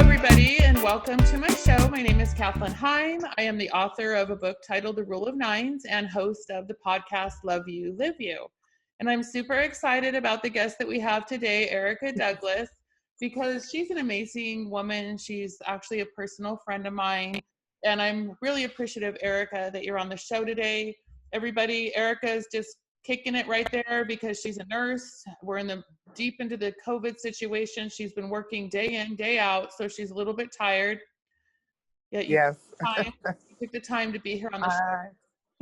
everybody, and welcome to my show. My name is Kathleen Heim. I am the author of a book titled The Rule of Nines and host of the podcast Love You, Live You. And I'm super excited about the guest that we have today, Erica Douglas, because she's an amazing woman. She's actually a personal friend of mine. And I'm really appreciative, Erica, that you're on the show today. Everybody, Erica is just kicking it right there because she's a nurse. We're deep into the COVID situation. She's been working day in, day out, so she's a little bit tired. Yet you took the time to be here on the show.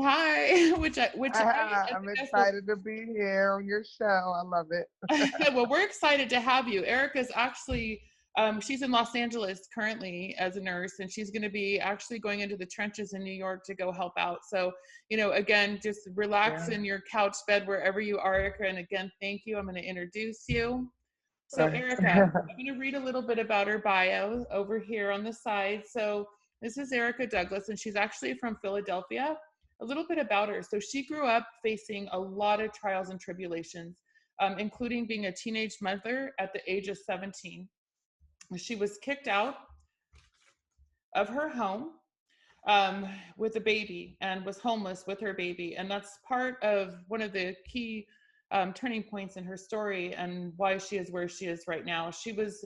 Hi, I'm excited to be here on your show. I love it. Well, we're excited to have you. Erica's actually, she's in Los Angeles currently as a nurse, and she's going to be actually going into the trenches in New York to go help out. So, again, just relax in your couch bed wherever you are, Erica. And again, thank you. I'm going to introduce you. So, Erica, I'm going to read a little bit about her bio over here on the side. So, this is Erica Douglas, and she's actually from Philadelphia. A little bit about her. So she grew up facing a lot of trials and tribulations, including being a teenage mother at the age of 17. She was kicked out of her home with a baby and was homeless with her baby. And that's part of one of the key turning points in her story and why she is where she is right now.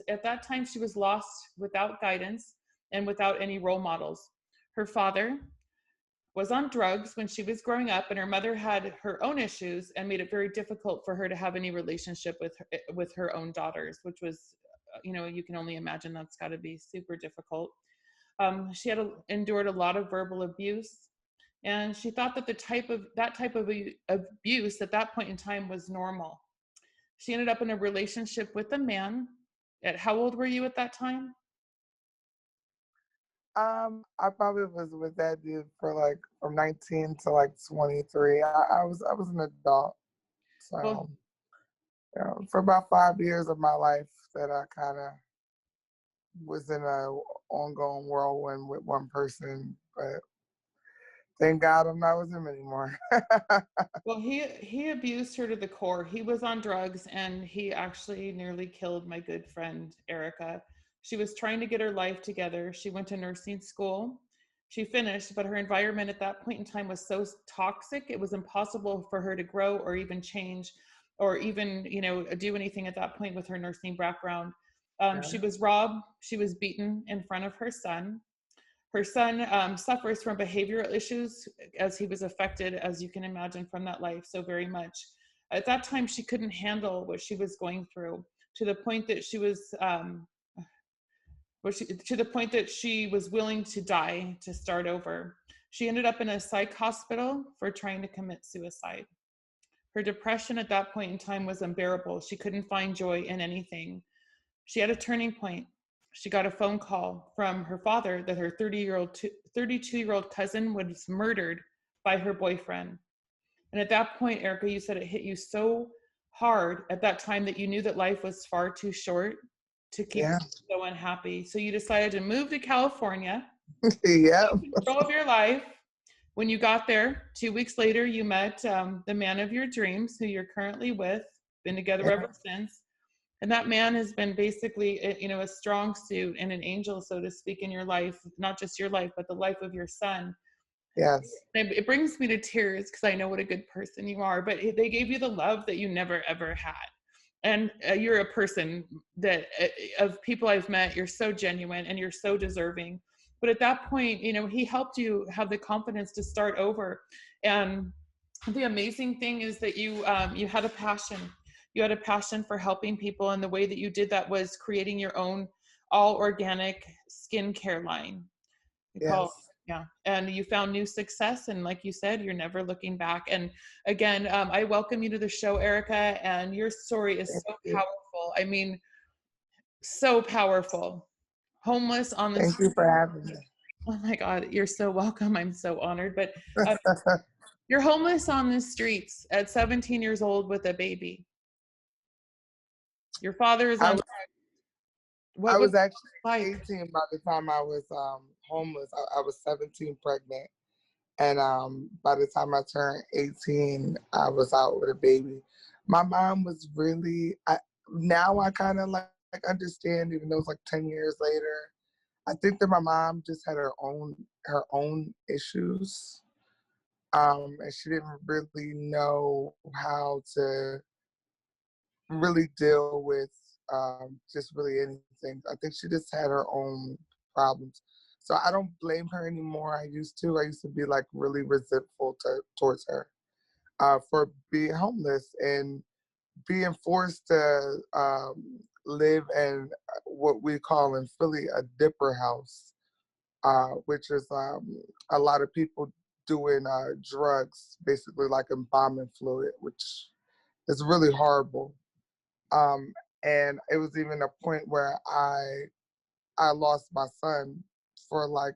At that time, she was lost without guidance and without any role models. Her father was on drugs when she was growing up, and her mother had her own issues and made it very difficult for her to have any relationship with her own daughters, which was, you can only imagine that's got to be super difficult. She had endured a lot of verbal abuse, and she thought that that type of abuse at that point in time was normal. She ended up in a relationship with a man. How old were you at that time? I probably was with that dude for from 19 to 23. I was an adult. So for about 5 years of my life that I kind of was in a ongoing whirlwind with one person, but thank God I'm not with him anymore. Well, he abused her to the core. He was on drugs, and he actually nearly killed my good friend, Erica. She was trying to get her life together. She went to nursing school. She finished, but her environment at that point in time was so toxic, it was impossible for her to grow or even change or even, do anything at that point with her nursing background. She was robbed. She was beaten in front of her son. Her son suffers from behavioral issues as he was affected, as you can imagine, from that life so very much. At that time, she couldn't handle what she was going through to the point that she was willing to die to start over. She ended up in a psych hospital for trying to commit suicide. Her depression at that point in time was unbearable. She couldn't find joy in anything. She had a turning point. She got a phone call from her father that her 32-year-old cousin was murdered by her boyfriend. And at that point, Erica, you said it hit you so hard at that time that you knew that life was far too short to keep so unhappy. So you decided to move to California. Yeah. Control of your life. When you got there, 2 weeks later, you met the man of your dreams, who you're currently with, been together ever since. And that man has been basically, a strong suit and an angel, so to speak, in your life, not just your life, but the life of your son. Yes. It brings me to tears because I know what a good person you are, but they gave you the love that you never, ever had. And you're a person that, of people I've met, you're so genuine and you're so deserving. But at that point, he helped you have the confidence to start over. And the amazing thing is that you had a passion. You had a passion for helping people, and the way that you did that was creating your own all organic skincare line. And you found new success, and like you said, you're never looking back. And again, I welcome you to the show, Erica, and your story is so powerful. I mean, so powerful. Homeless on the Thank you for having me. Oh my God, you're so welcome. I'm so honored. But you're homeless on the streets at 17 years old with a baby. Your father is on. I was actually 18 by the time I was homeless. I was 17 pregnant. And by the time I turned 18, I was out with a baby. My mom was really, now I kind of understand, even though it's like 10 years later. I think that my mom just had her own issues. And she didn't really know how to really deal with just really anything. I think she just had her own problems. So I don't blame her anymore. I used to. I used to be like really resentful towards her for being homeless and being forced to live in what we call in Philly a dipper house, which is a lot of people doing drugs, basically like embalming fluid, which is really horrible. Um, and it was even a point where I lost my son for like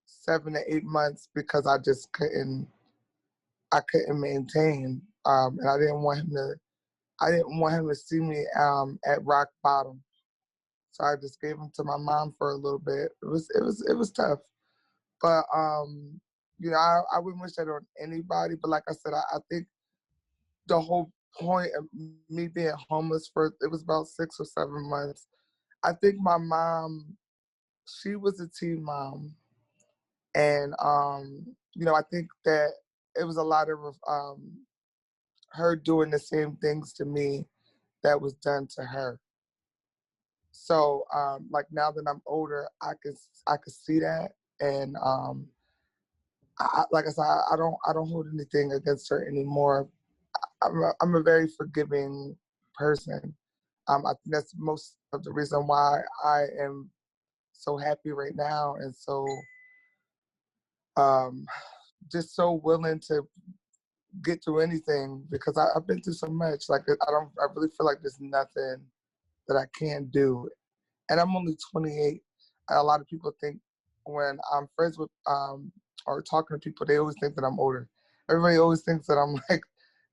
7 to 8 months because I couldn't maintain, and I didn't want him to see me at rock bottom. So I just gave him to my mom for a little bit. It was tough, but I wouldn't wish that on anybody. But like I said, I think the whole point of me being homeless for it was about 6 or 7 months. I think my mom, she was a teen mom, and I think that it was a lot of her doing the same things to me that was done to her. So like now that I'm older, I could see that, and like I said, I don't hold anything against her anymore. I'm a very forgiving person. I think that's most of the reason why I am so happy right now and so um, just so willing to get through anything because I've been through so much. Like I really feel like there's nothing that I can't do. And I'm only 28. A lot of people think when I'm friends with or talking to people, they always think that I'm older. Everybody always thinks that I'm like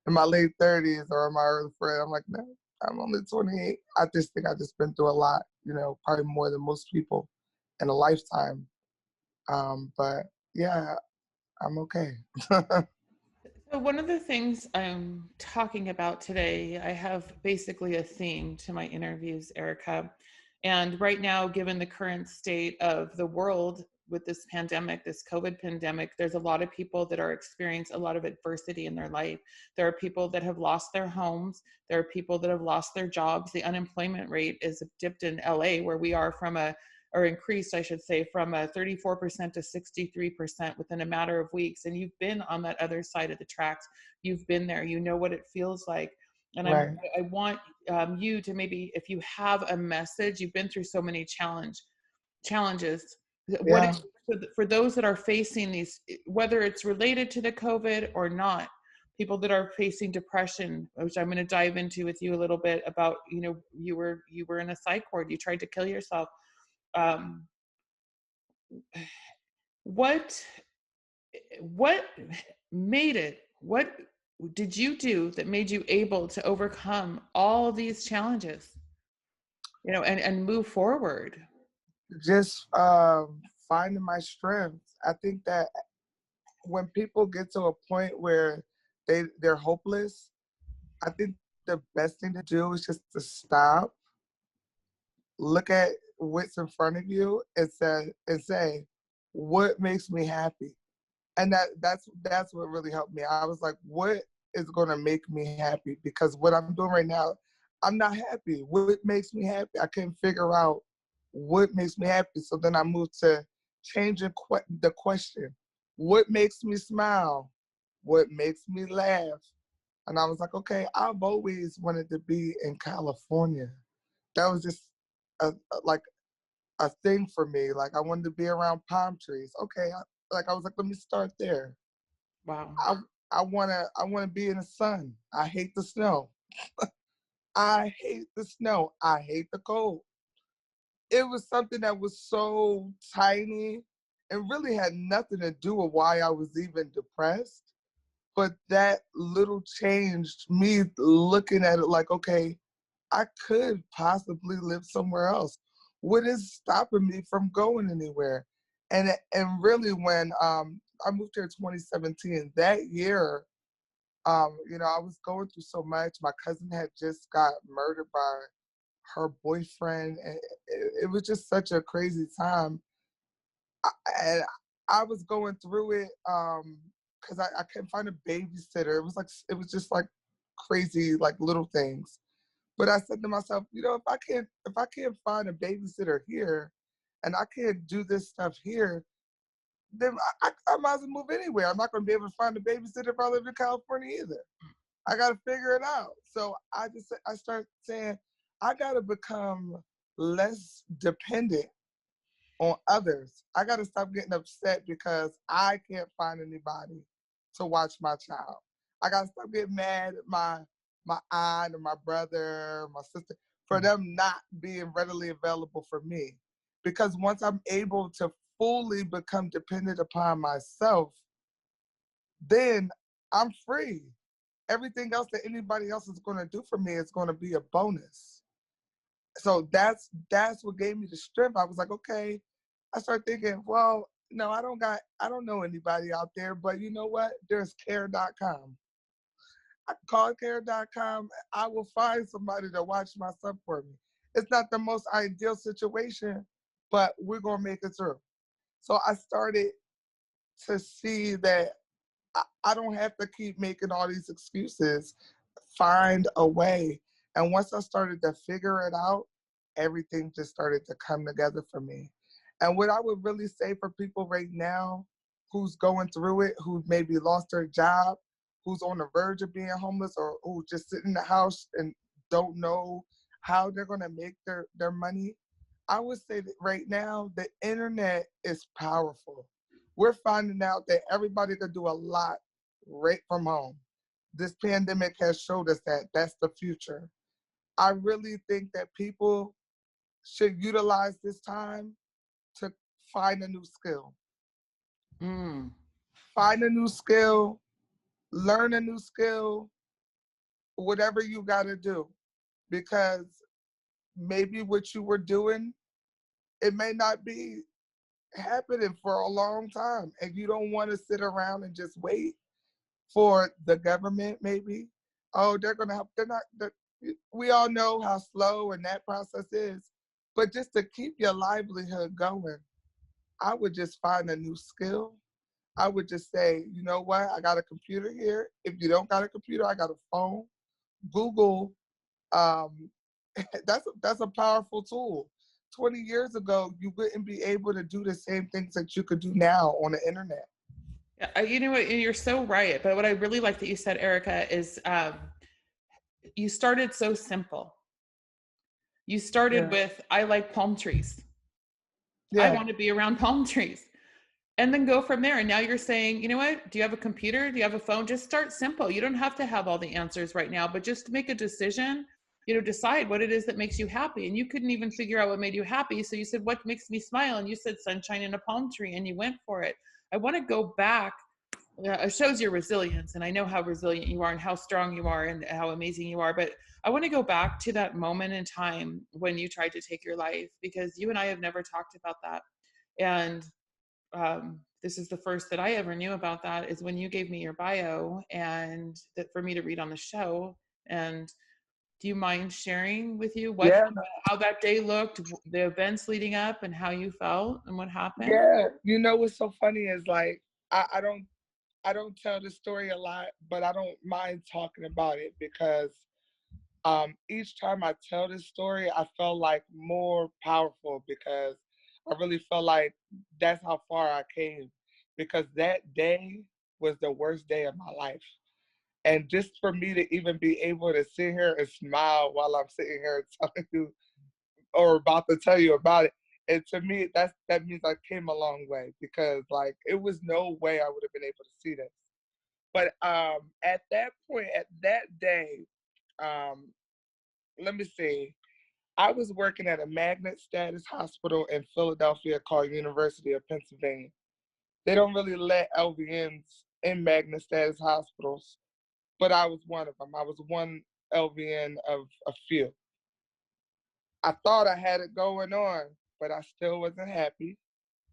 in my late 30s or in my early 40s. I'm like, no, I'm only 28. I just think I just been through a lot, probably more than most people in a lifetime. But yeah, I'm okay. So one of the things I'm talking about today, I have basically a theme to my interviews, Erica. And right now, given the current state of the world with this pandemic, this COVID pandemic, there's a lot of people that are experiencing a lot of adversity in their life. There are people that have lost their homes. There are people that have lost their jobs. The unemployment rate is dipped in LA, where we are or increased, I should say, from a 34% to 63% within a matter of weeks. And you've been on that other side of the tracks. You've been there. You know what it feels like. And Right. I want you to maybe, if you have a message, you've been through so many challenges. What Yeah. is, for those that are facing these, whether it's related to the COVID or not, people that are facing depression, which I'm going to dive into with you a little bit about, you were in a psych ward, you tried to kill yourself. Um, what what made it? What did you do that made you able to overcome all these challenges? And move forward. Just finding my strength. I think that when people get to a point where they're hopeless, I think the best thing to do is just to stop, look at what's in front of you, and say, what makes me happy? And that's what really helped me. I was like, what is gonna make me happy? Because what I'm doing right now, I'm not happy. What makes me happy? I couldn't figure out what makes me happy. So then I moved to changing the question. What makes me smile? What makes me laugh? And I was like, okay, I've always wanted to be in California. That was just like a thing for me. Like I wanted to be around palm trees. Okay, I was like, let me start there. Wow. I I wanna be in the sun. I hate the snow. I hate the snow. I hate the cold. It was something that was so tiny and really had nothing to do with why I was even depressed. But that little changed me looking at it like, okay, I could possibly live somewhere else. What is stopping me from going anywhere? And really, when I moved here in 2017, that year, I was going through so much. My cousin had just got murdered by her boyfriend, and it was just such a crazy time. And I was going through it because I couldn't find a babysitter. It was just like crazy, like little things. But I said to myself, you know, if I can't find a babysitter here, and I can't do this stuff here, then I might as well move anywhere. I'm not going to be able to find a babysitter if I live in California either. I got to figure it out. So I start saying, I got to become less dependent on others. I got to stop getting upset because I can't find anybody to watch my child. I got to stop getting mad at my aunt or my brother or my sister for them not being readily available for me. Because once I'm able to fully become dependent upon myself, then I'm free. Everything else that anybody else is going to do for me is going to be a bonus. So that's what gave me the strength. I was like, okay. I started thinking, well, no, I don't know anybody out there, but you know what? There's care.com. I call care.com. I will find somebody to watch my son for me. It's not the most ideal situation, but we're going to make it through. So I started to see that I don't have to keep making all these excuses. Find a way. And once I started to figure it out, everything just started to come together for me. And what I would really say for people right now who's going through it, who maybe lost their job, who's on the verge of being homeless, or who just sit in the house and don't know how they're going to make their money, I would say that right now, the internet is powerful. We're finding out that everybody can do a lot right from home. This pandemic has showed us that that's the future. I really think that people should utilize this time to find a new skill. Find a new skill, learn a new skill, whatever you got to do. Because maybe what you were doing, it may not be happening for a long time. And you don't want to sit around and just wait for the government, maybe. Oh, they're going to help. We all know how slow and that process is. But just to keep your livelihood going, I would just find a new skill. I would just say, you know what? I got a computer here. If you don't got a computer, I got a phone. Google, um, that's a powerful tool. 20 years ago, you wouldn't be able to do the same things that you could do now on the internet. Yeah, you know what? You're so right. But what I really like that you said, Erica, is you started so simple. You started Yeah. with, I like palm trees. I Yeah. want to be around palm trees. And then go from there. And now you're saying, you know what? Do you have a computer? Do you have a phone? Just start simple. You don't have to have all the answers right now, but just make a decision, decide what it is that makes you happy. And you couldn't even figure out what made you happy. So you said, what makes me smile? And you said sunshine in a palm tree, and you went for it. I want to go back. It shows your resilience. And I know how resilient you are and how strong you are and how amazing you are. But I want to go back to that moment in time when you tried to take your life, because you and I have never talked about that. And this is the first that I ever knew about that, is when you gave me your bio and that for me to read on the show. And do you mind sharing with you Yeah. how that day looked, the events leading up, and how you felt and what happened? Yeah. You know what's so funny is like I don't tell the story a lot, but I don't mind talking about it because each time I tell this story, I felt like more powerful because I really felt like that's how far I came. Because that day was the worst day of my life. And just for me to even be able to sit here and smile while I'm sitting here telling you or about to tell you about it, and to me, that means I came a long way because like it was no way I would have been able to see this. But at that point, at that day, um, let me see. I was working at a magnet status hospital in Philadelphia called University of Pennsylvania. They don't really let LVNs in magnet status hospitals, but I was one of them. I was one LVN of a few. I thought I had it going on, but I still wasn't happy.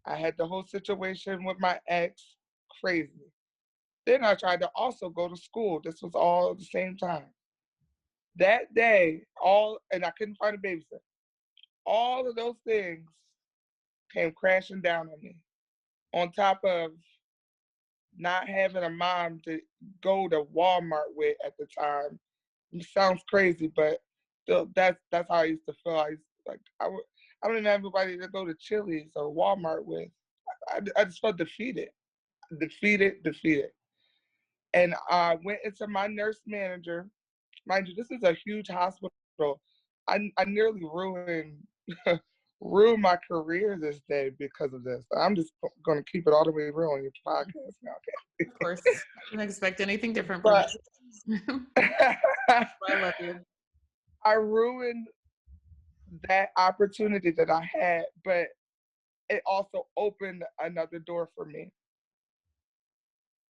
I had the whole situation with my ex, crazy. Then I tried to also go to school. This was all at the same time. That day, and I couldn't find a babysitter. All of those things came crashing down on me. On top of not having a mom to go to Walmart with at the time. It sounds crazy, but that's how I used to feel. I wouldn't have anybody to go to Chili's or Walmart with. I just felt defeated. And I went into my nurse manager. Mind you, this is a huge hospital. I nearly ruined ruined my career this day because of this. I'm just going to keep it all the way real on your podcast now. Okay? Of course, I didn't expect anything different from you. I love you. I ruined that opportunity that I had, but it also opened another door for me.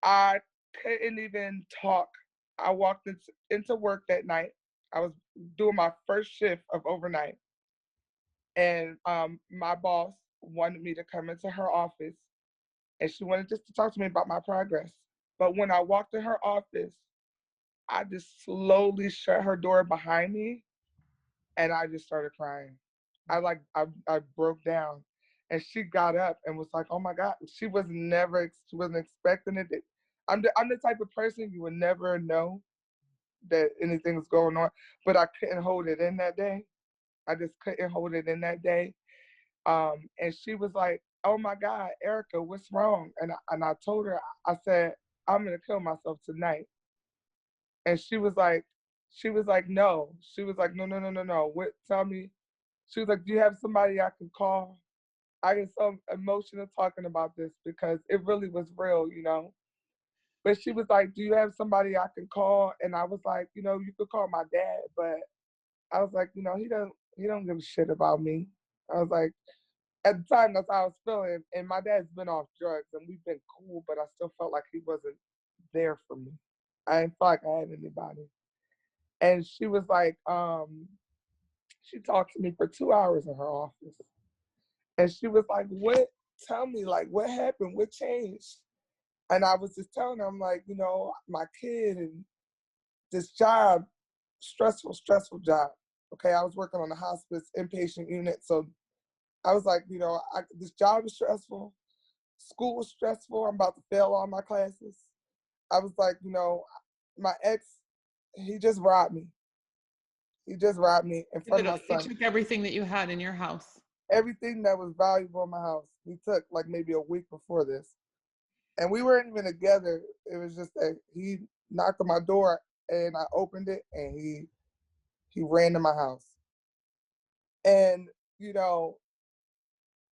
I couldn't even talk. I walked into work that night. I was doing my first shift of overnight. And my boss wanted me to come into her office, and she wanted just to talk to me about my progress. But when I walked in her office, I just slowly shut her door behind me, and I just started crying. I broke down, and she got up and was like, "Oh my God!" She wasn't expecting it. I'm the type of person you would never know that anything was going on, but I couldn't hold it in that day. I just couldn't hold it in that day. And she was like, "Oh my God, Erica, what's wrong?" And I told her, I said, "I'm gonna kill myself tonight." And she was like, "No." She was like, "No. What? Tell me." She was like, "Do you have somebody I can call?" I get so emotional talking about this because it really was real, you know. But she was like, "Do you have somebody I can call?" And I was like, "You could call my dad," but I was like, he don't give a shit about me. I was like, at the time, that's how I was feeling. And my dad's been off drugs, and we've been cool, but I still felt like he wasn't there for me. I didn't feel like I had anybody. And she was like, she talked to me for 2 hours in her office. And she was like, tell me, like, what happened? What changed? And I was just telling her, I'm like, my kid and this job, stressful job. Okay, I was working on a hospice inpatient unit. So I was like, this job is stressful. School was stressful. I'm about to fail all my classes. I was like, my ex, he just robbed me. He just robbed me in front of my son. He took everything that you had in your house. Everything that was valuable in my house. He took like maybe a week before this. And we weren't even together. It was just that he knocked on my door and I opened it and he ran to my house. And,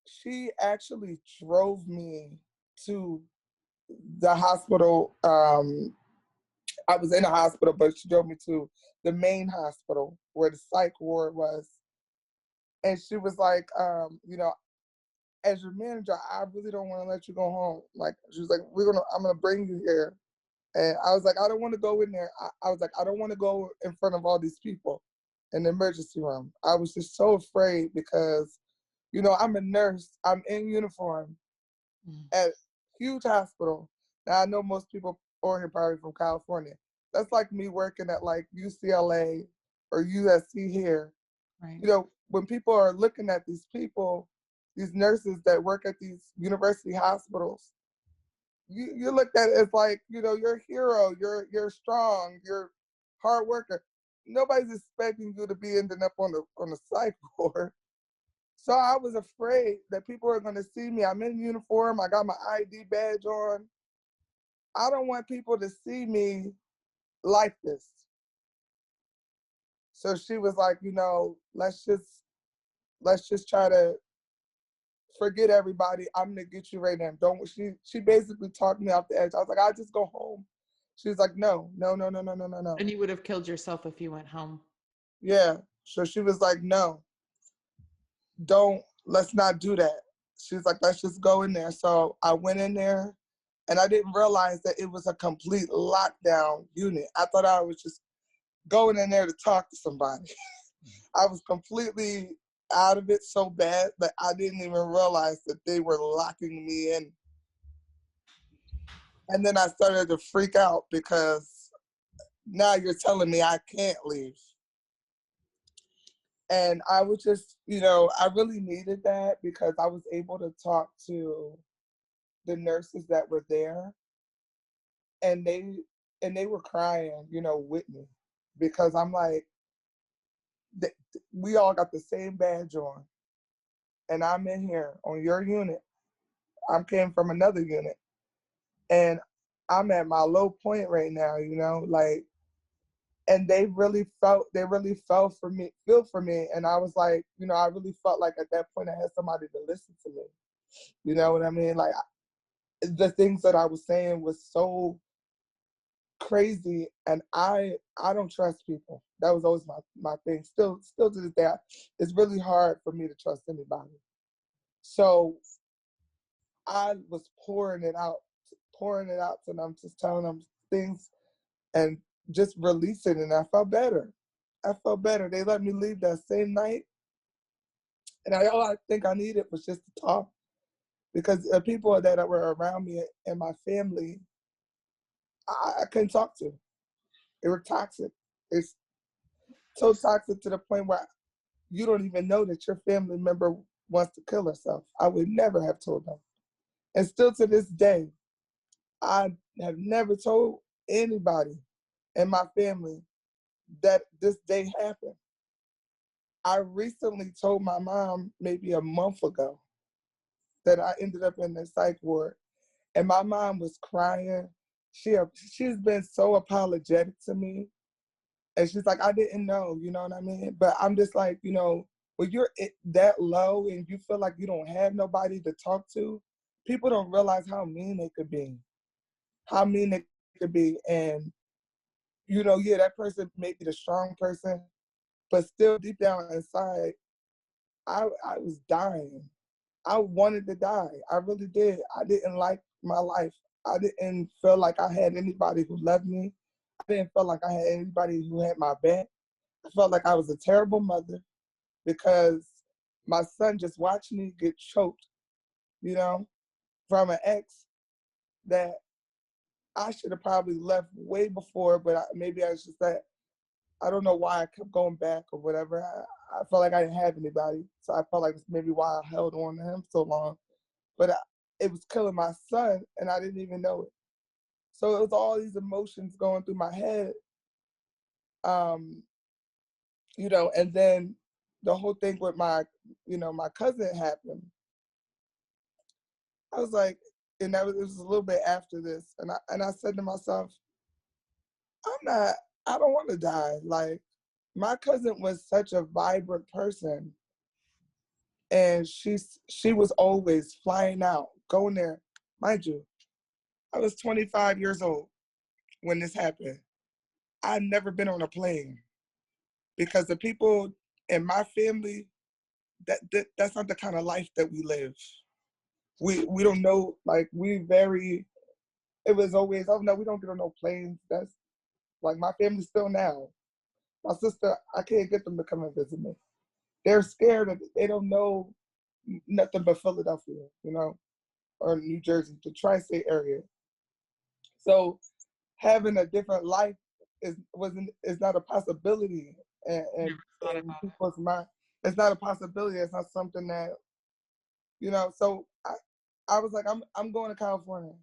she actually drove me to the hospital. I was in a hospital, but she drove me to the main hospital where the psych ward was. And she was like, as your manager, I really don't want to let you go home. Like, she was like, I'm gonna bring you here. And I was like, I don't want to go in there. I was like, I don't want to go in front of all these people in the emergency room. I was just so afraid because, I'm a nurse. I'm in uniform at a huge hospital. Now, I know most people on here probably from California. That's like me working at like UCLA or USC here. Right. When people are looking at these people, these nurses that work at these university hospitals, you look at it as like, you're a hero, you're strong, you're hard worker. Nobody's expecting you to be ending up on the psych ward. So I was afraid that people are going to see me. I'm in uniform. I got my ID badge on. I don't want people to see me like this. So she was like, let's just try to forget everybody. I'm gonna get you right now. She basically talked me off the edge. I was like, I'll just go home. She was like, no. And you would have killed yourself if you went home. Yeah. So she was like, no, let's not do that. She was like, let's just go in there. So I went in there and I didn't realize that it was a complete lockdown unit. I thought I was just going in there to talk to somebody. I was completely out of it so bad that I didn't even realize that they were locking me in. And then I started to freak out because now you're telling me I can't leave. And I was just, you know, I really needed that because I was able to talk to the nurses that were there, and they were crying, you know, with me, because I'm like, we all got the same badge on, and I'm in here on your unit. I came from another unit, and I'm at my low point right now, you know, like, and they really felt for me, feel for me. And I was like, you know, I really felt like at that point I had somebody to listen to me. You know what I mean? Like, the things that I was saying was so crazy, and I don't trust people. That was always my thing. Still to this day, it's really hard for me to trust anybody. So I was pouring it out to them, just telling them things and just releasing, and I felt better. I felt better. They let me leave that same night, and all I think I needed was just to talk, because the people that were around me and my family, I couldn't talk to. They were toxic. It's so toxic to the point where you don't even know that your family member wants to kill herself. I would never have told them. And still to this day, I have never told anybody in my family that this day happened. I recently told my mom maybe a month ago that I ended up in the psych ward, and my mom was crying. She's been so apologetic to me, and she's like, I didn't know, you know what I mean? But I'm just like, you know, when you're that low and you feel like you don't have nobody to talk to, people don't realize how mean they could be, And, you know, yeah, that person may be the strong person, but still deep down inside, I was dying. I wanted to die. I really did. I didn't like my life. I didn't feel like I had anybody who loved me. I didn't feel like I had anybody who had my back. I felt like I was a terrible mother because my son just watched me get choked, you know, from an ex that I should have probably left way before, but maybe I was just that, I don't know why I kept going back or whatever. I felt like I didn't have anybody. So I felt like it's maybe why I held on to him so long. But it was killing my son, and I didn't even know it. So it was all these emotions going through my head, um, you know, and then the whole thing with my cousin happened. I was like, and it was a little bit after this, and I said to myself, I don't want to die. Like, my cousin was such a vibrant person, and she was always flying out, going there. Mind you, I was 25 years old when this happened. I'd never been on a plane because the people in my family, that's not the kind of life that we live. We don't know, like, it was always, oh no, we don't get on no planes. That's like my family still now. My sister, I can't get them to come and visit me. They're scared of it. They don't know nothing but Philadelphia, you know, or New Jersey, the tri-state area. So having a different life is not a possibility, and people's mind. It's not a possibility. It's not something that, you know. So I was like, I'm going to California.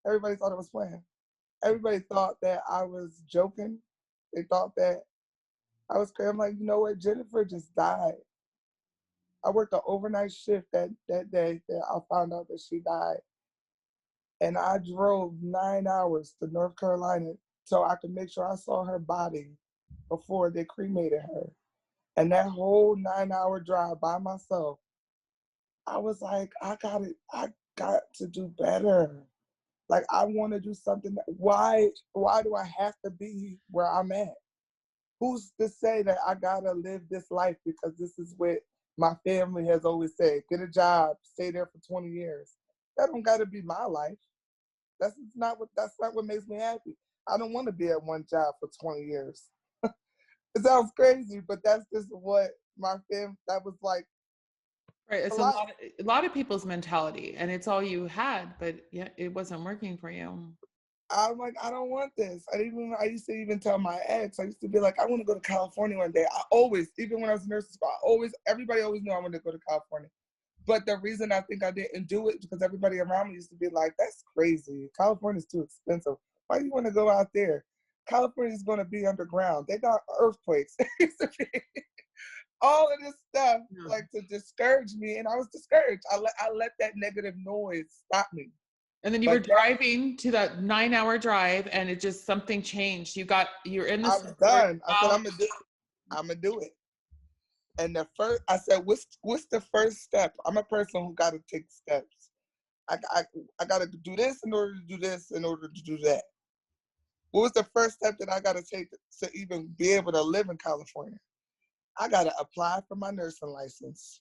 Everybody thought it was playing. Everybody thought that I was joking. They thought that I was crazy. I'm like, you know what? Jennifer just died. I worked an overnight shift that day that I found out that she died. And I drove 9 hours to North Carolina so I could make sure I saw her body before they cremated her. And that whole 9 hour drive by myself, I was like, I got to do better. Like, I want to do something. Why do I have to be where I'm at? Who's to say that I gotta live this life because this is what my family has always said? Get a job, stay there for 20 years. That don't gotta be my life. That's not what makes me happy. I don't want to be at one job for 20 years. It sounds crazy, but that's just what my family, that was like. Right. It's a lot of people's mentality, and it's all you had, but yeah, it wasn't working for you. I'm like, I don't want this. I used to even tell my ex, I used to be like, I want to go to California one day. I always, even when I was in nursing school, everybody always knew I wanted to go to California. But the reason I think I didn't do it is because everybody around me used to be like, that's crazy. California's too expensive. Why do you want to go out there? California's going to be underground. They got earthquakes. All of this stuff, like, to discourage me. And I was discouraged. I let that negative noise stop me. And then you were driving to that 9-hour drive, and it just, something changed. You're in the I was done. I said, I'm gonna do it. And I said, what's the first step? I'm a person who got to take steps. I got to do this in order to do this in order to do that. What was the first step that I got to take to even be able to live in California? I got to apply for my nursing license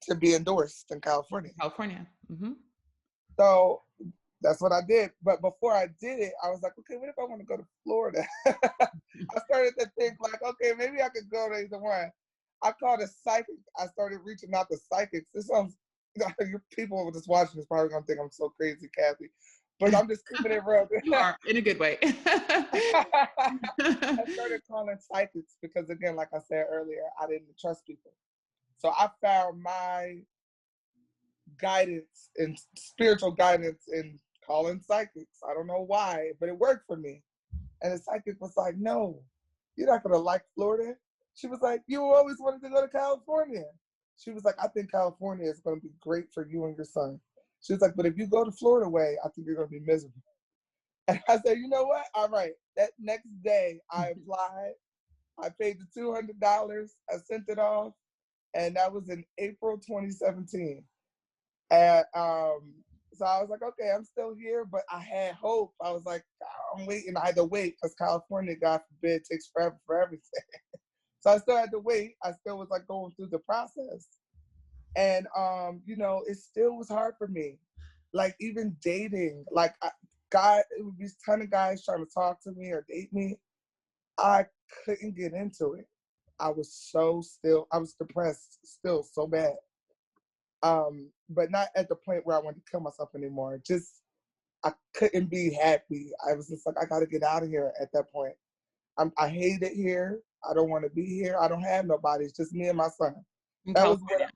to be endorsed in California. Mm-hmm. So that's what I did. But before I did it, I was like, okay, what if I want to go to Florida? I started to think like, okay, maybe I could go to either one. I called a psychic. I started reaching out to psychics. This sounds, people just watching this probably gonna think I'm so crazy, Kathy. But I'm just keeping it real. You are, in a good way. I started calling psychics because, again, like I said earlier, I didn't trust people. So I found my guidance and spiritual guidance in calling psychics. I don't know why, but it worked for me. And the psychic was like, no, you're not gonna like Florida. She was like, you always wanted to go to California. She was like, I think California is gonna be great for you and your son. She was like, but if you go to Florida way, I think you're gonna be miserable. And I said, you know what? All right. That next day I applied. I paid the $200. I sent it off. And that was in April 2017. And so I was like, okay, I'm still here, but I had hope. I was like, I'm waiting. I had to wait because California, God forbid, takes forever for everything. So I still had to wait. I still was like going through the process. And, it still was hard for me. Like even dating, like it would be a ton of guys trying to talk to me or date me. I couldn't get into it. I was depressed still so bad. But not at the point where I wanted to kill myself anymore. Just, I couldn't be happy. I was just like, I got to get out of here at that point. I hate it here. I don't want to be here. I don't have nobody. It's just me and my son. That was what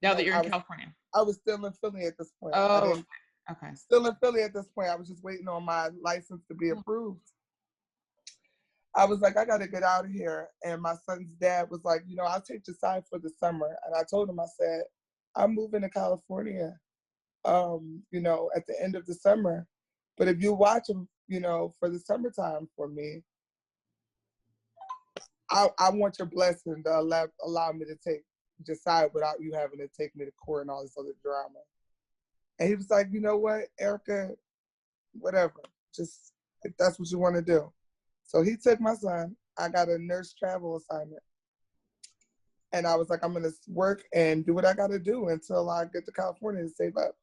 now that you're in California. I was still in Philly at this point. Oh, okay. Still in Philly at this point. I was just waiting on my license to be approved. I was like, I got to get out of here. And my son's dad was like, I'll take your side for the summer. And I told him, I said, I'm moving to California, at the end of the summer. But if you watch them, for the summertime for me, I want your blessing to allow me to decide without you having to take me to court and all this other drama. And he was like, you know what, Erica, whatever, just if that's what you want to do. So he took my son. I got a nurse travel assignment. And I was like, I'm going to work and do what I got to do until I get to California to save up.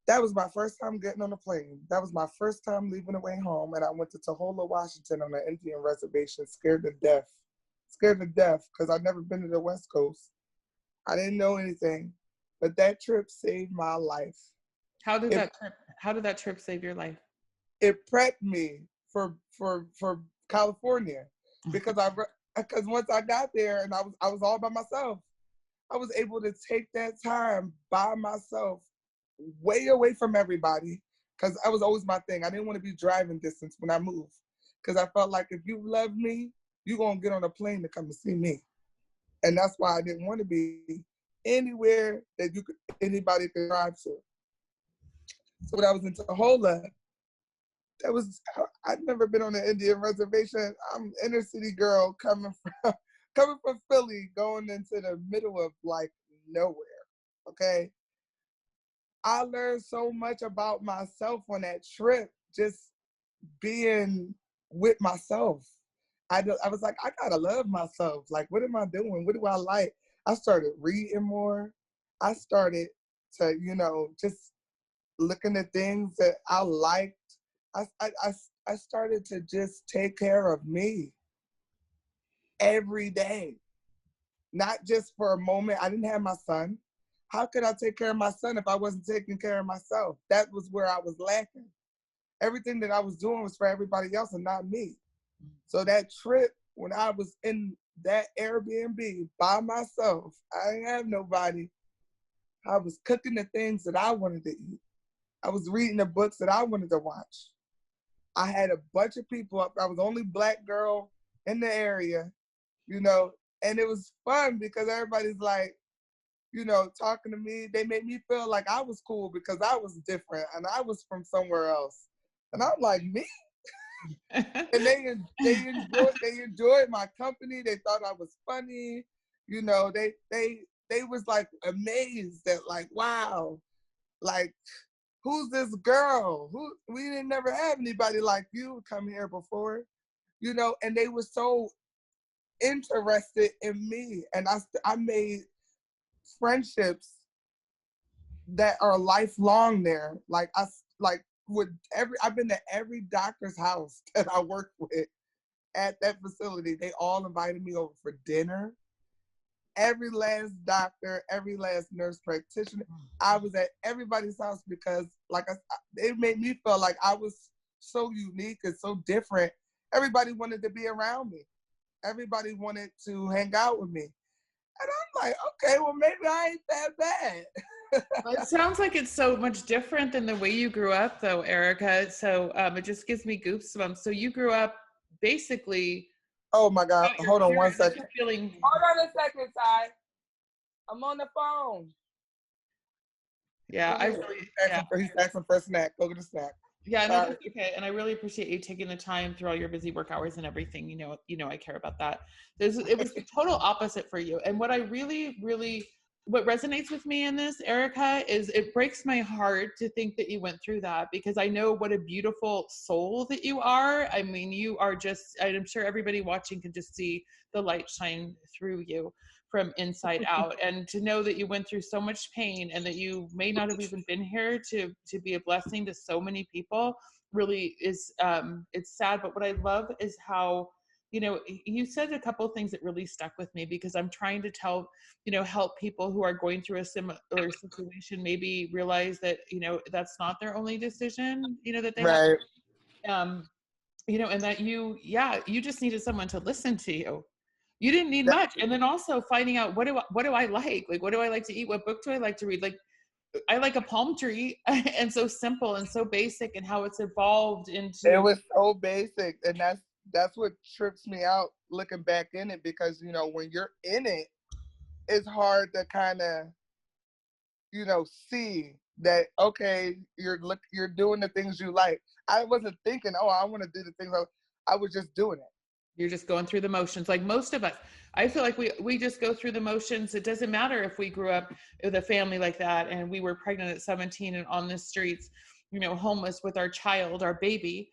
That was my first time getting on a plane. That was my first time leaving away home. And I went to Tuhola, Washington on an Indian reservation, scared to death because I'd never been to the West Coast. I didn't know anything, but that trip saved my life. How did that trip save your life? It prepped me for California because once I got there and I was all by myself, I was able to take that time by myself, way away from everybody, because that was always my thing. I didn't want to be driving distance when I moved, because I felt like if you love me, you're going to get on a plane to come to see me. And that's why I didn't want to be anywhere that anybody could drive to. So when I was in Tuhola, I'd never been on an Indian reservation. I'm an inner city girl coming from Philly, going into the middle of like nowhere, okay? I learned so much about myself on that trip, just being with myself. I was like, I gotta love myself. Like, what am I doing? What do I like? I started reading more. I started to, just looking at things that I liked. I started to just take care of me every day, not just for a moment. I didn't have my son. how could I take care of my son if I wasn't taking care of myself? That was where I was lacking. Everything that I was doing was for everybody else and not me. So that trip, when I was in that Airbnb by myself, I didn't have nobody. I was cooking the things that I wanted to eat. I was reading the books that I wanted to watch. I had a bunch of people up. I was the only Black girl in the area, you know, and it was fun because everybody's like, you know, talking to me. They made me feel like I was cool because I was different and I was from somewhere else. And I'm like, me? And they enjoyed my company. They thought I was funny. You know, they was like amazed at like, wow, like, who's this girl? We didn't never have anybody like you come here before, you know, and they were so interested in me. And I made friendships that are lifelong there. I've been to every doctor's house that I worked with at that facility. They all invited me over for dinner. Every last doctor, every last nurse practitioner, I was at everybody's house because it made me feel like I was so unique and so different. Everybody wanted to be around me. Everybody wanted to hang out with me. And I'm like, okay, well, maybe I ain't that bad. Well, it sounds like it's so much different than the way you grew up, though, Erica. So it just gives me goosebumps. So you grew up basically. Oh my God! Hold on one second. Feeling. Hold on a second, Ty. I'm on the phone. Yeah, He's asking for a snack. Go get a snack. Yeah, no, that's okay. And I really appreciate you taking the time through all your busy work hours and everything. You know, I care about that. It was the total opposite for you. And what I really, really, what resonates with me in this, Erica, is it breaks my heart to think that you went through that, because I know what a beautiful soul that you are. I mean, you are just, I'm sure everybody watching can just see the light shine through you from inside out. And to know that you went through so much pain and that you may not have even been here to be a blessing to so many people really is, it's sad. But what I love is how, you know, you said a couple of things that really stuck with me, because I'm trying to help people who are going through a similar situation maybe realize that, you know, that's not their only decision, you know, that they have. You know, and that you just needed someone to listen to you. You didn't need much. And then also finding out what do I like? Like, what do I like to eat? What book do I like to read? Like, I like a palm tree. And so simple and so basic, and how it's evolved into. It was so basic. And that's what trips me out looking back in it, because, you know, when you're in it, it's hard to kind of, you know, see that, okay, you're doing the things you like. I wasn't thinking, oh, I want to do the things I was just doing it. You're just going through the motions, like most of us. I feel like we just go through the motions. It doesn't matter if we grew up with a family like that and we were pregnant at 17 and on the streets, you know, homeless with our child, our baby.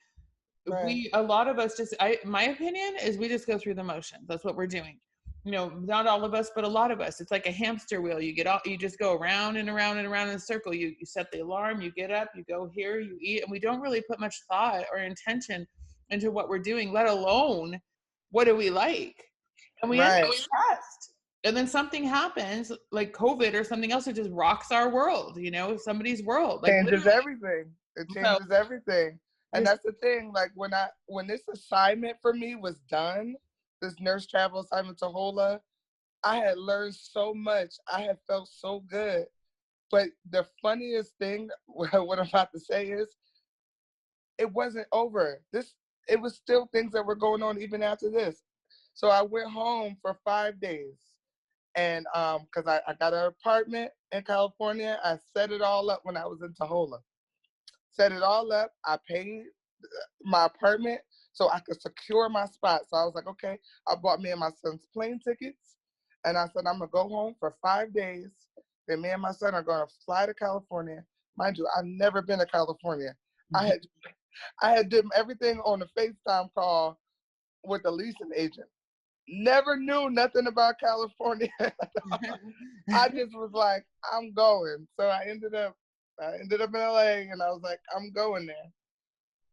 Right. A lot of us my opinion is we just go through the motions. That's what we're doing. You know, not all of us, but a lot of us. It's like a hamster wheel. You just go around and around and around in a circle. You set the alarm, you get up, you go here, you eat, and we don't really put much thought or intention into what we're doing, let alone what do we like? And we end up stressed. And then something happens like COVID or something else that just rocks our world, you know, somebody's world. Like, changes everything. It changes everything. And that's the thing, like when this assignment for me was done, this nurse travel assignment to HOLA, I had learned so much. I had felt so good. But the funniest thing, what I'm about to say is, it wasn't over. It was still things that were going on even after this. So I went home for 5 days. And because I got an apartment in California, I set it all up when I was in HOLA. Set it all up. I paid my apartment so I could secure my spot. So I was like, okay, I bought me and my son's plane tickets. And I said, I'm going to go home for 5 days. Then me and my son are going to fly to California. Mind you, I've never been to California. Mm-hmm. I had done everything on a FaceTime call with the leasing agent. Never knew nothing about California. I just was like, I'm going. So I ended up in LA, and I was like, I'm going there.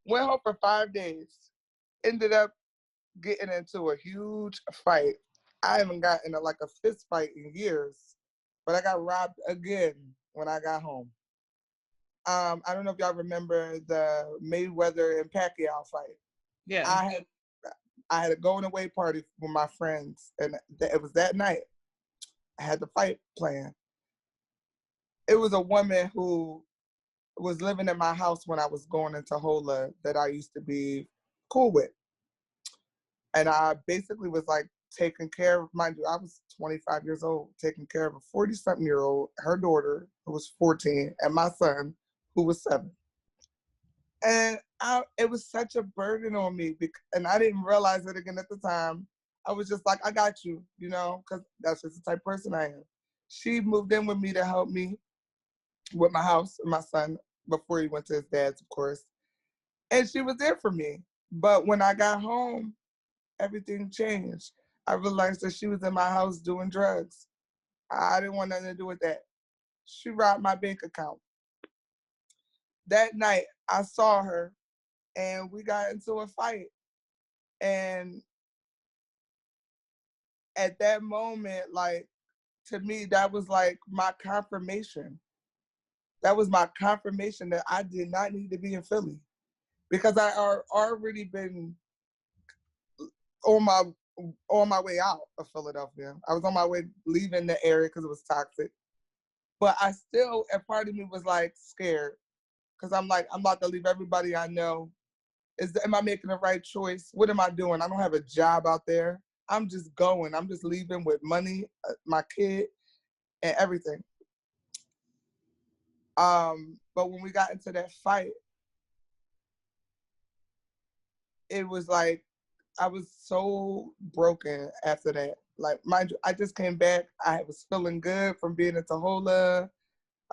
Went home for 5 days. Ended up getting into a huge fight. I haven't gotten like a fist fight in years. but I got robbed again when I got home. I don't know if y'all remember the Mayweather and Pacquiao fight. Yeah. I had a going away party with my friends, and it was that night. I had the fight planned. It was a woman who was living in my house when I was going into HOLA that I used to be cool with. And I basically was like taking care of, mind you, I was 25 years old, taking care of a 40-something-year-old, her daughter, who was 14, and my son, who was 7. And it was such a burden on me, and I didn't realize it again at the time. I was just like, I got you, you know, because that's just the type of person I am. She moved in with me to help me with my house and my son before he went to his dad's, of course. And she was there for me. But when I got home, everything changed. I realized that she was in my house doing drugs. I didn't want nothing to do with that. She robbed my bank account. That night, I saw her and we got into a fight. And at that moment, like, to me, that was like my confirmation. That was my confirmation that I did not need to be in Philly, because I already been on my way out of Philadelphia. I was on my way leaving the area because it was toxic. But I still, a part of me was like scared, because I'm like, I'm about to leave everybody I know. Am I making the right choice? What am I doing? I don't have a job out there. I'm just going. I'm just leaving with money, my kid, and everything. But when we got into that fight, it was like, I was so broken after that. Like, mind you, I just came back. I was feeling good from being in Tahola.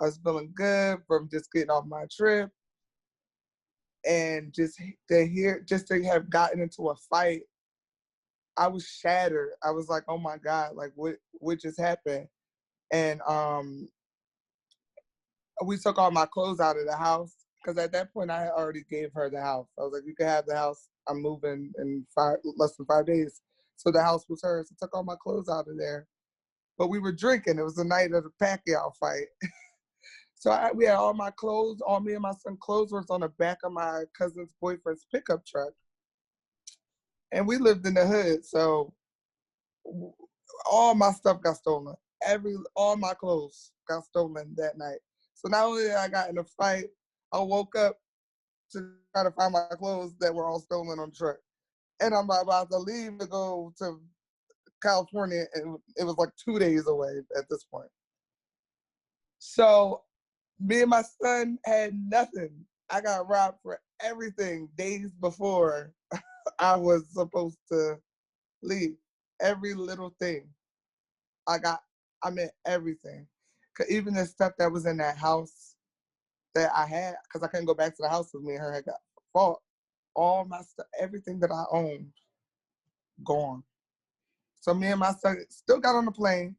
I was feeling good from just getting off my trip. And just to have gotten into a fight, I was shattered. I was like, oh my God, like what just happened? And we took all my clothes out of the house, because at that point I had already gave her the house. I was like, you can have the house. I'm moving in less than 5 days. So the house was hers. I took all my clothes out of there. But we were drinking. It was the night of the Pacquiao fight. So we had all my clothes, all me and my son clothes was on the back of my cousin's boyfriend's pickup truck. And we lived in the hood, so all my stuff got stolen. All my clothes got stolen that night. So not only did I got in a fight, I woke up to try to find my clothes that were all stolen on the truck. And I'm about to leave to go to California, and it was like 2 days away at this point. So me and my son had nothing. I got robbed for everything days before I was supposed to leave. Every little thing. I meant everything. Even the stuff that was in that house that I had, because I couldn't go back to the house because me and her had got fought. All my stuff, everything that I owned, gone. So me and my son still got on the plane,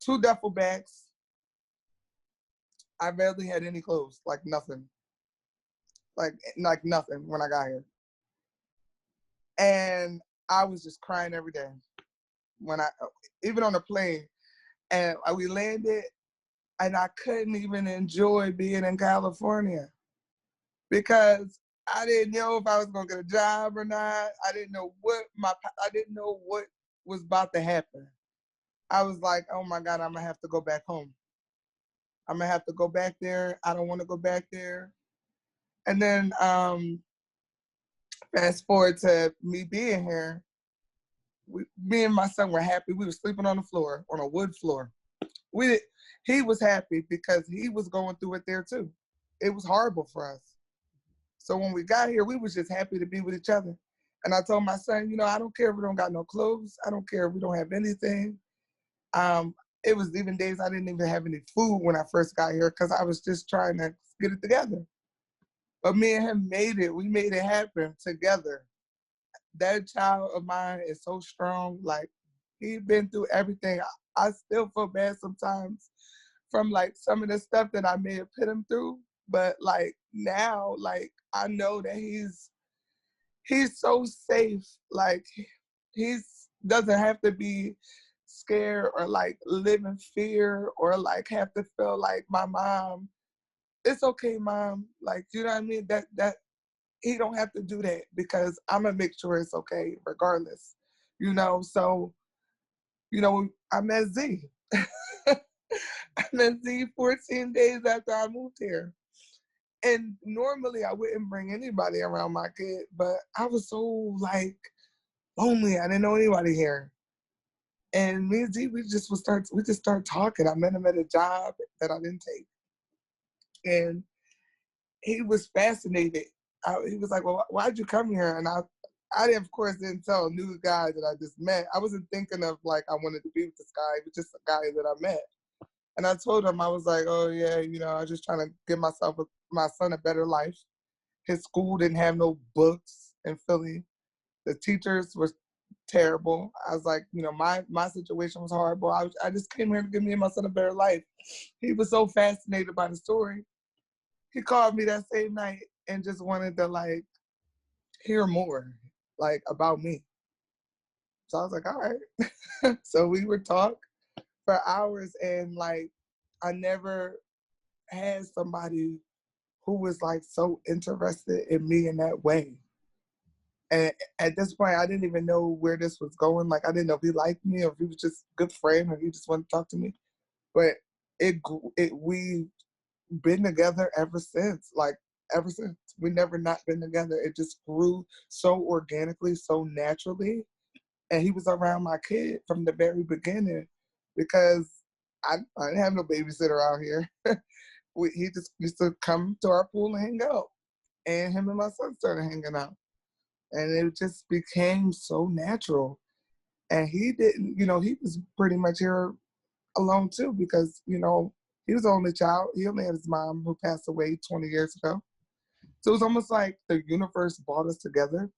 2 duffel bags. I barely had any clothes, like nothing. Like nothing when I got here. And I was just crying every day even on the plane. And we landed, and I couldn't even enjoy being in California, because I didn't know if I was gonna get a job or not. I didn't know what was about to happen. I was like, oh my God, I'm gonna have to go back home. I'm gonna have to go back there. I don't want to go back there. And then fast forward to me being here, me and my son were happy. We were sleeping on the floor, on a wood floor. He was happy because he was going through it there too. It was horrible for us. So when we got here, we was just happy to be with each other. And I told my son, I don't care if we don't got no clothes. I don't care if we don't have anything. It was even days I didn't even have any food when I first got here, because I was just trying to get it together. But me and him made it. We made it happen together. That child of mine is so strong. Like, he's been through everything. I still feel bad sometimes from like some of the stuff that I may have put him through. But like now, like, I know that he's so safe. Like, he doesn't have to be scared or like live in fear or like have to feel like my mom, it's okay, mom. Like, you know what I mean? That he don't have to do that because I'm gonna make sure it's okay regardless. You know, so, you know, I met Z. I met Z 14 days after I moved here. And normally I wouldn't bring anybody around my kid, but I was so like lonely. I didn't know anybody here. And me and Z, we just started talking. I met him at a job that I didn't take. And he was fascinated. He was like, well, why'd you come here? And I didn't, of course, didn't tell a new guy that I just met. I wasn't thinking of like I wanted to be with this guy. It was just a guy that I met. And I told him, I was like, oh yeah, you know, I was just trying to give my son a better life. His school didn't have no books in Philly. The teachers were terrible. I was like, you know, my situation was horrible. I just came here to give me and my son a better life. He was so fascinated by the story. He called me that same night and just wanted to like hear more like about me. So I was like, all right. So we would talk for hours, and like I never had somebody who was like so interested in me in that way. And at this point, I didn't even know where this was going. Like, I didn't know if he liked me or if he was just a good friend or he just wanted to talk to me. But we've been together ever since. Like, ever since. We never not been together. It just grew so organically, so naturally. And he was around my kid from the very beginning because I didn't have no babysitter out here. He just used to come to our pool and hang out. And him and my son started hanging out. And it just became so natural. And he didn't, you know, he was pretty much here alone too because, you know, he was the only child. He only had his mom who passed away 20 years ago. So it was almost like the universe brought us together.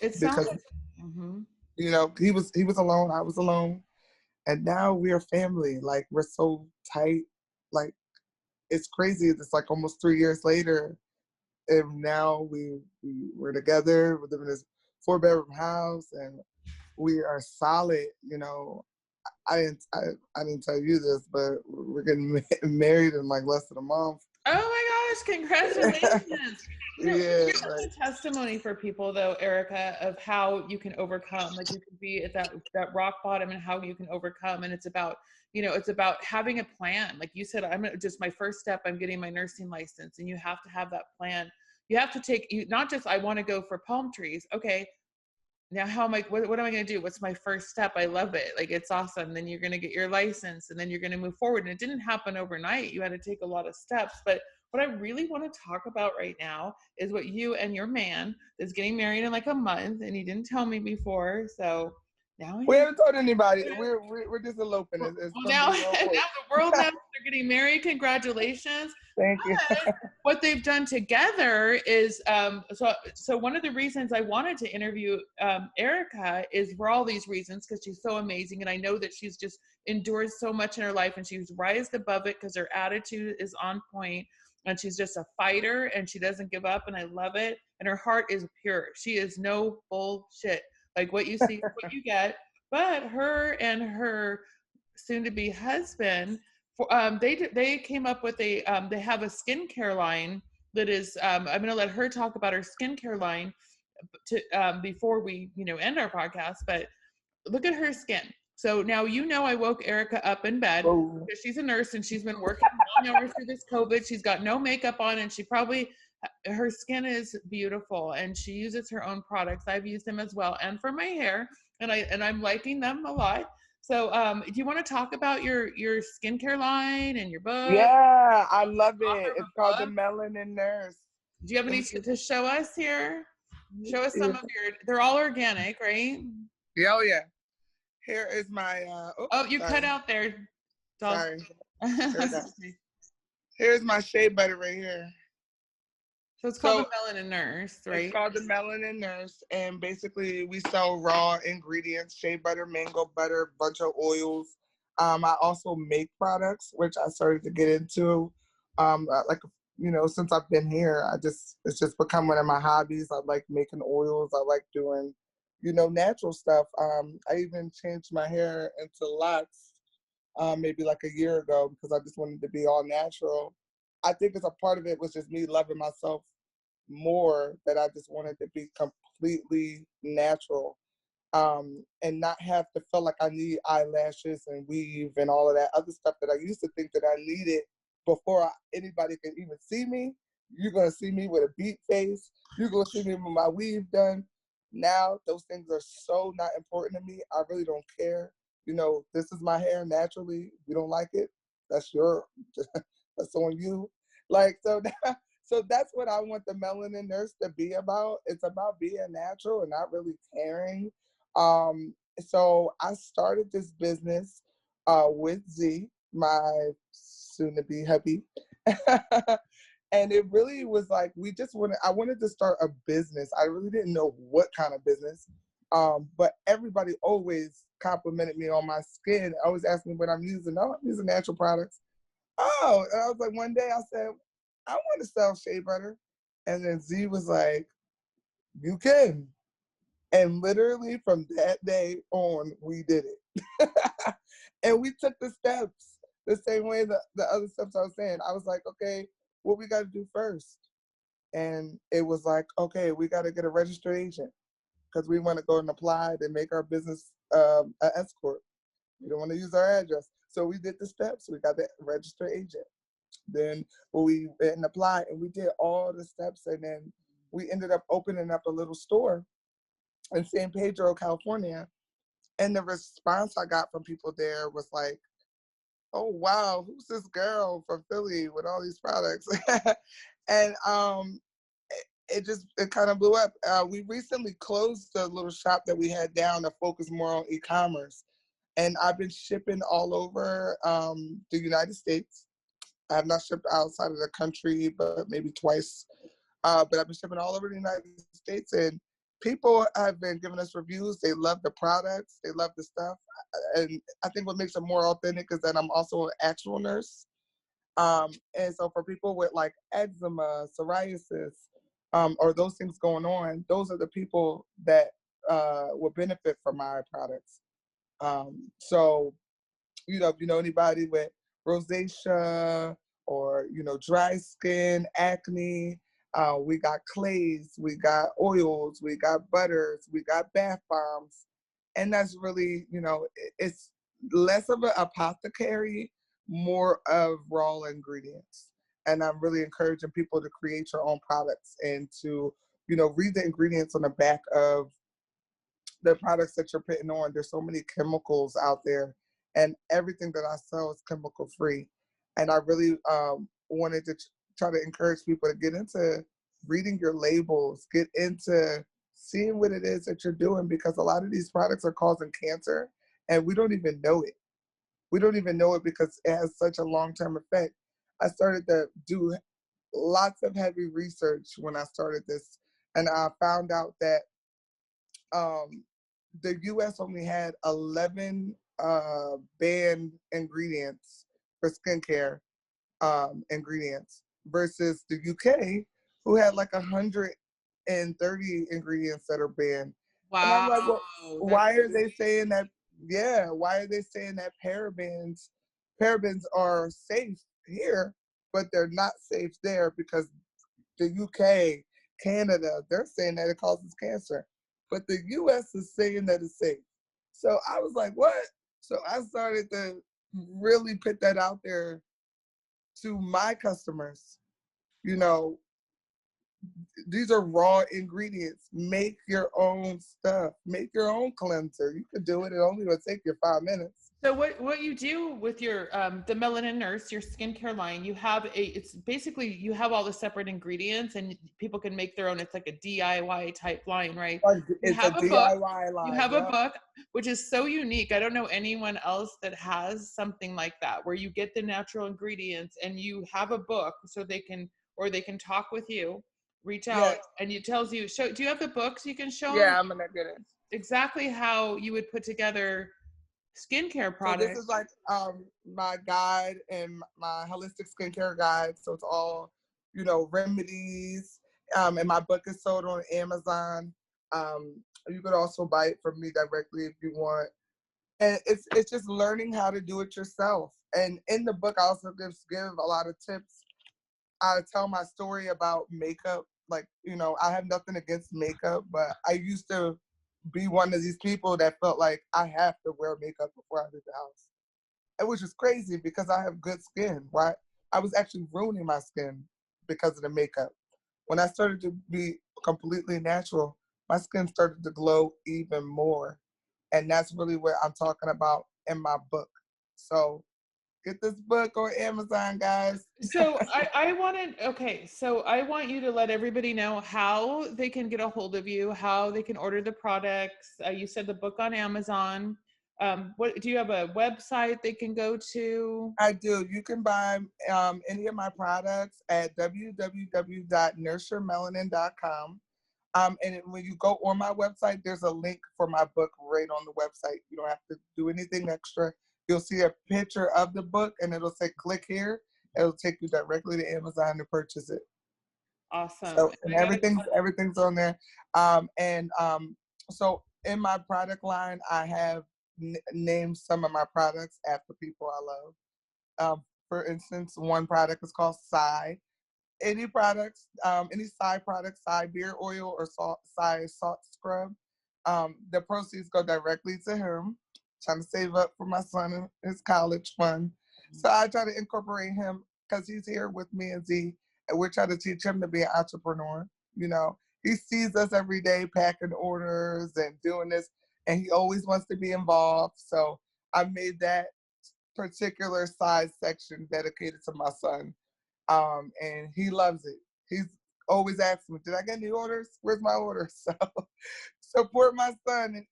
It sounds Because, like, mm-hmm. you know, he was alone, I was alone. And now we're family. Like, we're so tight. Like, it's crazy. It's like almost 3 years later. And now we're together. We live in this 4-bedroom house, and we are solid. You know, I didn't tell you this, but we're getting married in like less than a month. Oh my gosh, congratulations. You know, Yeah, you're such a testimony for people though, Erica, of how you can overcome. Like you can be at that rock bottom and how you can overcome. And it's about, you know, it's about having a plan. Like you said, just my first step, I'm getting my nursing license, and you have to have that plan. You have to not just, I want to go for palm trees. Okay, now how am I, what am I going to do? What's my first step? I love it. Like, it's awesome. Then you're going to get your license, and then you're going to move forward. And it didn't happen overnight. You had to take a lot of steps. But what I really want to talk about right now is what you and your man is getting married in like a month, and he didn't tell me before. So now we haven't told anybody. We're just eloping. It's well, gonna now, be now real quick. the world knows they're getting married. Congratulations. Thank you. What they've done together is so one of the reasons I wanted to interview Erica is for all these reasons, because she's so amazing, and I know that she's just endured so much in her life, and she's rised above it because her attitude is on point, and she's just a fighter, and she doesn't give up, and I love it, and her heart is pure. She is no bullshit. Like, what you see is what you get. But her and her soon-to-be husband, they came up with they have a skincare line that is, I'm going to let her talk about her skincare line before we end our podcast. But look at her skin. So now I woke Erica up in bed because she's a nurse and she's been working long hours through this COVID. She's got no makeup on, and her skin is beautiful, and she uses her own products. I've used them as well, and for my hair, and I'm liking them a lot. So, do you want to talk about your skincare line and your book? Yeah, I love it. It's called The Melanin Nurse. Do you have any to show us here? Show us some of your. They're all organic, right? Yeah, oh yeah. Here is my. You cut out there. Sorry. Here's my shea butter right here. So it's called the Melanin Nurse, right? It's called the Melanin Nurse, and basically we sell raw ingredients: shea butter, mango butter, bunch of oils. I also make products, which I started to get into. Since I've been here, it's just become one of my hobbies. I like making oils. I like doing you know, natural stuff. I even changed my hair into locks maybe like a year ago because I just wanted to be all natural. I think as a part of it was just me loving myself more, that I just wanted to be completely natural, and not have to feel like I need eyelashes and weave and all of that other stuff that I used to think that I needed before anybody can even see me. You're gonna see me with a beat face. You're gonna see me with my weave done. Now those things are so not important to me. I really don't care. You know, this is my hair naturally. If you don't like it, that's your that's on you. Like so so that's what I want the Melanin Nurse to be about. It's about being natural and not really caring. So I started this business with Z, my soon-to-be hubby. And it really was like I wanted to start a business. I really didn't know what kind of business. But everybody always complimented me on my skin. Always asked me what I'm using. Oh, I'm using natural products. Oh, and I was like, one day I said, I want to sell shea butter. And then Z was like, you can. And literally from that day on, we did it. And we took the steps the same way the other steps I was saying. I was like, okay, what we got to do first? And it was like, okay, we got to get a registered agent because we want to go and apply to make our business an S corp. We don't want to use our address. So we did the steps. We got the registered agent. Then we went and applied, and we did all the steps. And then we ended up opening up a little store in San Pedro, California. And the response I got from people there was like, oh, wow, who's this girl from Philly with all these products? And it kind of blew up. We recently closed the little shop that we had down to focus more on e-commerce. And I've been shipping all over the United States. I have not shipped outside of the country, but maybe twice. But I've been shipping all over the United States, and people have been giving us reviews. They love the products. They love the stuff. And I think what makes it more authentic is that I'm also an actual nurse. And so for people with like eczema, psoriasis, or those things going on, those are the people that will benefit from my products. So you know, if you know anybody with rosacea or, you know, dry skin, acne, we got clays, we got oils, we got butters, we got bath bombs. And that's really, you know, it's less of an apothecary, more of raw ingredients. And I'm really encouraging people to create your own products and to, you know, read the ingredients on the back of the products that you're putting on. There's so many chemicals out there, and everything that I sell is chemical free. And I really wanted to try to encourage people to get into reading your labels, get into seeing what it is that you're doing, because a lot of these products are causing cancer and we don't even know it. We don't even know it because it has such a long-term effect. I started to do lots of heavy research when I started this, and I found out that um, the US only had 11 banned ingredients for skincare ingredients versus the UK, who had like 130 ingredients that are banned. And I'm Wow. like, well, That's why are they saying that? Yeah, why are they saying that parabens are safe here, but they're not safe there? Because the UK, Canada, they're saying that it causes cancer, but the US is saying that it's safe. So I was like, what? So I started to really put that out there to my customers. You know, these are raw ingredients. Make your own stuff. Make your own cleanser. You could do it. It only will take you 5 minutes. so what you do with your the Melanin Nurse, your skincare line, it's basically you have all the separate ingredients and people can make their own. It's like a DIY type line, right? Like, You it's a have a book. DIY You line. have a Yep. book, which is so unique. I don't know anyone else that has something like that, where you get the natural ingredients and you have a book so they can talk with you, reach Yeah. out, and it tells you. Do you have the books you can show them Yeah, I'm gonna get it. exactly how you would put together skincare So this products? is like my guide and my holistic skincare guide. So it's all, you know, remedies. And my book is sold on Amazon. You could also buy it from me directly if you want. And it's just learning how to do it yourself. And in the book, I also give a lot of tips. I tell my story about makeup. Like, you know, I have nothing against makeup, but I used to be one of these people that felt like I have to wear makeup before I leave the house. Which is crazy because I have good skin, right? I was actually ruining my skin because of the makeup. When I started to be completely natural, my skin started to glow even more. And that's really what I'm talking about in my book. So get this book on Amazon, guys. So I wanted, okay, so I want you to let everybody know how they can get a hold of you, how they can order the products. You said the book on Amazon. What do you have a website they can go to? I do. You can buy any of my products at www.nurturemelanin.com. And when you go on my website, there's a link for my book right on the website. You don't have to do anything extra. You'll see a picture of the book and it'll say click here. It'll take you directly to Amazon to purchase it. Awesome. So and everything's on there. So in my product line, I have named some of my products after people I love. For instance, one product is called Shea. Any products, any side products, side beard oil or side salt scrub, the proceeds go directly to him. Trying to save up for my son and his college fund. So I try to incorporate him because he's here with me and Z, and we're trying to teach him to be an entrepreneur. You know, he sees us every day packing orders and doing this, and he always wants to be involved. So I made that particular size section dedicated to my son. And he loves it. He's always asking me, did I get any orders? Where's my order? So support my son.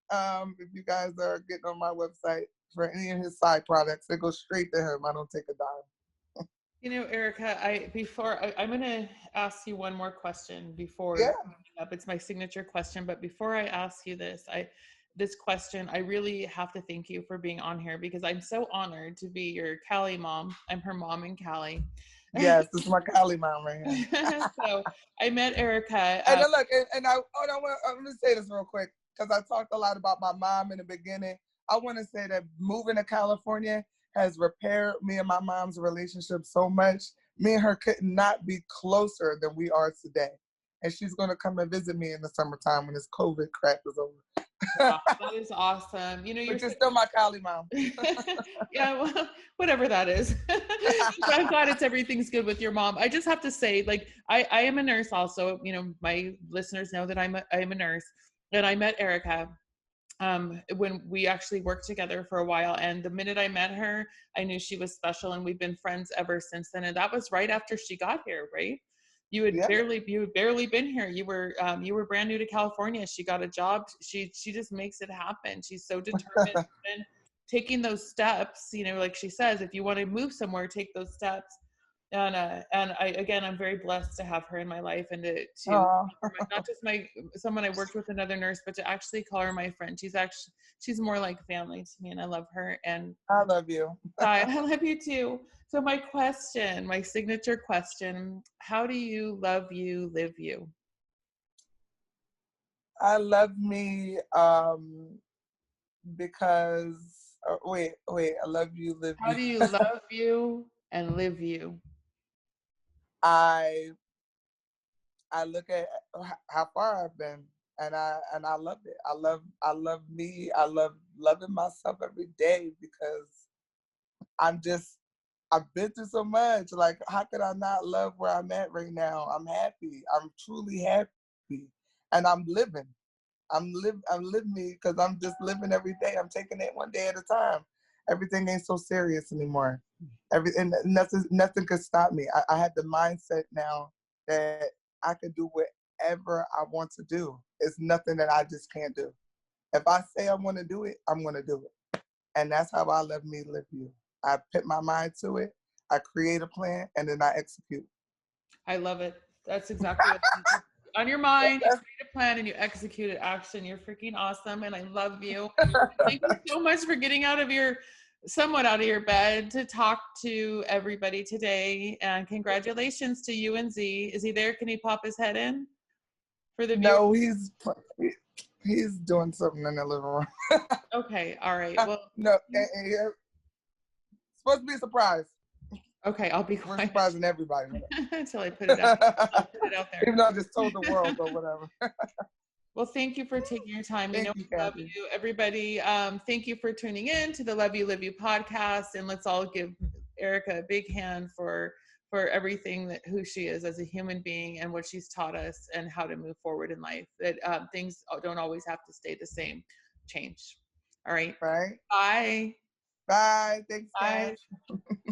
If you guys are getting on my website for any of his side products, they go straight to him. I don't take a dime. You know, Erica, I'm going to ask you one more question before Yeah. up. It's my signature question, but before I ask you this question, I really have to thank you for being on here because I'm so honored to be your Cali mom. I'm her mom in Cali. Yes, this is my Cali mom right here. So I met Erica. And look, I'm gonna say this real quick because I talked a lot about my mom in the beginning. I want to say that moving to California has repaired me and my mom's relationship so much. Me and her could not be closer than we are today. And she's gonna come and visit me in the summertime when this COVID crap is over. Wow, that is awesome. You know, But you're still my Cali mom. Yeah, well, whatever that is. I'm glad everything's good with your mom. I just have to say, like, I am a nurse also. You know, my listeners know that I am a nurse, and I met Erica when we actually worked together for a while. And the minute I met her, I knew she was special, and we've been friends ever since then. And that was right after she got here, right? You had barely been here. You were brand new to California. She got a job. She just makes it happen. She's so determined and taking those steps, you know, like she says, if you want to move somewhere, take those steps. And I'm very blessed to have her in my life and to not just someone I worked with, another nurse, but to actually call her my friend. She's more like family to me, and I love her. And I love you. I love you too. So my signature question, how do you love you, live you? I love me because wait, I love you, live How you. do you love you and live you? I look at how far I've been, and I love it. I love me. I love loving myself every day because I've been through so much. Like, how could I not love where I'm at right now? I'm happy. I'm truly happy, and I'm living. I'm living me because I'm just living every day. I'm taking it one day at a time. Everything ain't so serious anymore. And nothing could stop me. I have the mindset now that I can do whatever I want to do. It's nothing that I just can't do. If I say I want to do it, I'm going to do it. And that's how I love me, live you. I put my mind to it. I create a plan and then I execute. I love it. That's exactly what on your mind, you create a plan and you execute it. Action. You're freaking awesome, and I love you. Thank you so much for getting somewhat out of your bed to talk to everybody today. And congratulations to you and Z. Is he there? Can he pop his head in for the viewers? No, He's doing something in the living room. Okay, all right. Well, no, it's supposed to be a surprise. Okay, I'll be We're quiet. surprising everybody until I put it out. I'll put it out there. Even though I just told the world, but whatever. Well, thank you for taking your time. Thank you know, you, we love Kathy. you, everybody. Thank you for tuning in to the Love You Live You podcast, and let's all give Erica a big hand for everything that who she is as a human being and what she's taught us and how to move forward in life. That things don't always have to stay the same. Change. All right. Right. Bye. Bye. Thanks, Bye. Kath.